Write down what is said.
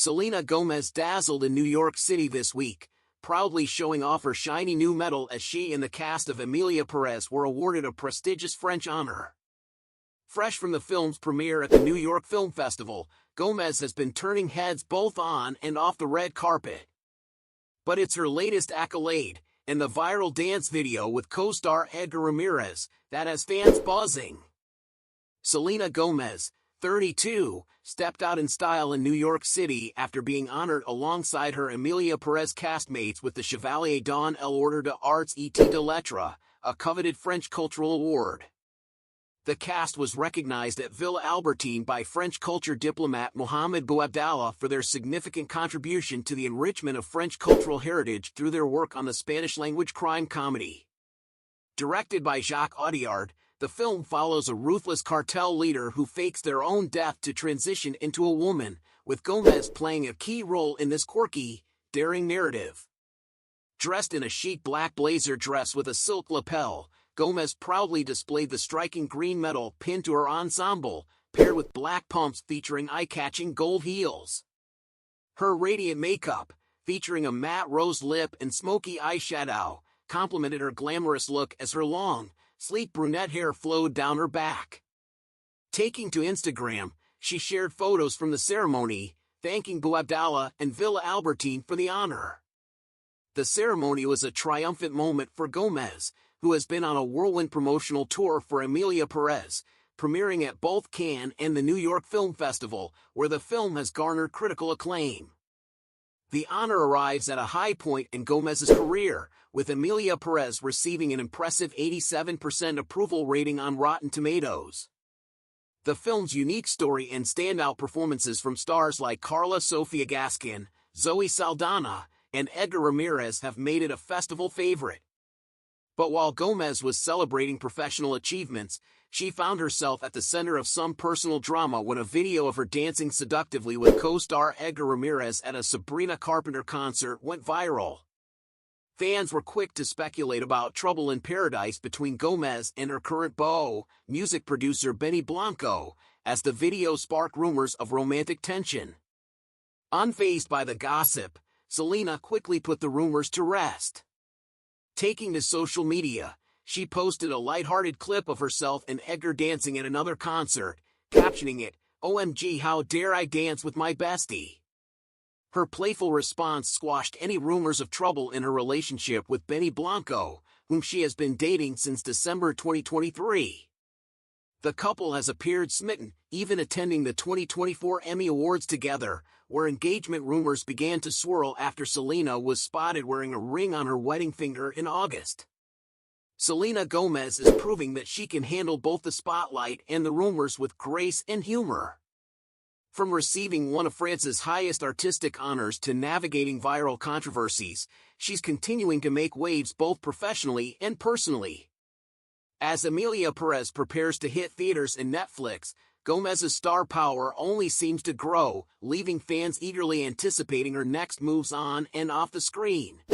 Selena Gomez dazzled in New York City this week, proudly showing off her shiny new medal as she and the cast of Emilia Perez were awarded a prestigious French honor. Fresh from the film's premiere at the New York Film Festival, Gomez has been turning heads both on and off the red carpet. But it's her latest accolade, and the viral dance video with co-star Edgar Ramirez, that has fans buzzing. Selena Gomez, 32, stepped out in style in New York City after being honored alongside her Emilia Perez castmates with the Chevalier d'Or l'Ordre des Arts et des Lettres, a coveted French cultural award. The cast was recognized at Villa Albertine by French culture diplomat Mohamed Bouabdallah for their significant contribution to the enrichment of French cultural heritage through their work on the Spanish-language crime comedy. Directed by Jacques Audiard, the film follows a ruthless cartel leader who fakes their own death to transition into a woman, with Gomez playing a key role in this quirky, daring narrative. Dressed in a chic black blazer dress with a silk lapel, Gomez proudly displayed the striking green medal pinned to her ensemble, paired with black pumps featuring eye-catching gold heels. Her radiant makeup, featuring a matte rose lip and smoky eyeshadow, complemented her glamorous look as her long, sleek brunette hair flowed down her back. Taking to Instagram, she shared photos from the ceremony, thanking Bouabdallah and Villa Albertine for the honor. The ceremony was a triumphant moment for Gomez, who has been on a whirlwind promotional tour for Emilia Perez, premiering at both Cannes and the New York Film Festival, where the film has garnered critical acclaim. The honor arrives at a high point in Gomez's career, with Emilia Perez receiving an impressive 87% approval rating on Rotten Tomatoes. The film's unique story and standout performances from stars like Carla Sofia Gaskin, Zoe Saldana, and Edgar Ramirez have made it a festival favorite. But while Gomez was celebrating professional achievements, she found herself at the center of some personal drama when a video of her dancing seductively with co-star Edgar Ramirez at a Sabrina Carpenter concert went viral. Fans were quick to speculate about trouble in paradise between Gomez and her current beau, music producer Benny Blanco, as the video sparked rumors of romantic tension. Unfazed by the gossip, Selena quickly put the rumors to rest. Taking to social media, she posted a lighthearted clip of herself and Edgar dancing at another concert, captioning it, "OMG, how dare I dance with my bestie?" Her playful response squashed any rumors of trouble in her relationship with Benny Blanco, whom she has been dating since December 2023. The couple has appeared smitten, even attending the 2024 Emmy Awards together, where engagement rumors began to swirl after Selena was spotted wearing a ring on her wedding finger in August. Selena Gomez is proving that she can handle both the spotlight and the rumors with grace and humor. From receiving one of France's highest artistic honors to navigating viral controversies, she's continuing to make waves both professionally and personally. As Emilia Perez prepares to hit theaters and Netflix, Gomez's star power only seems to grow, leaving fans eagerly anticipating her next moves on and off the screen.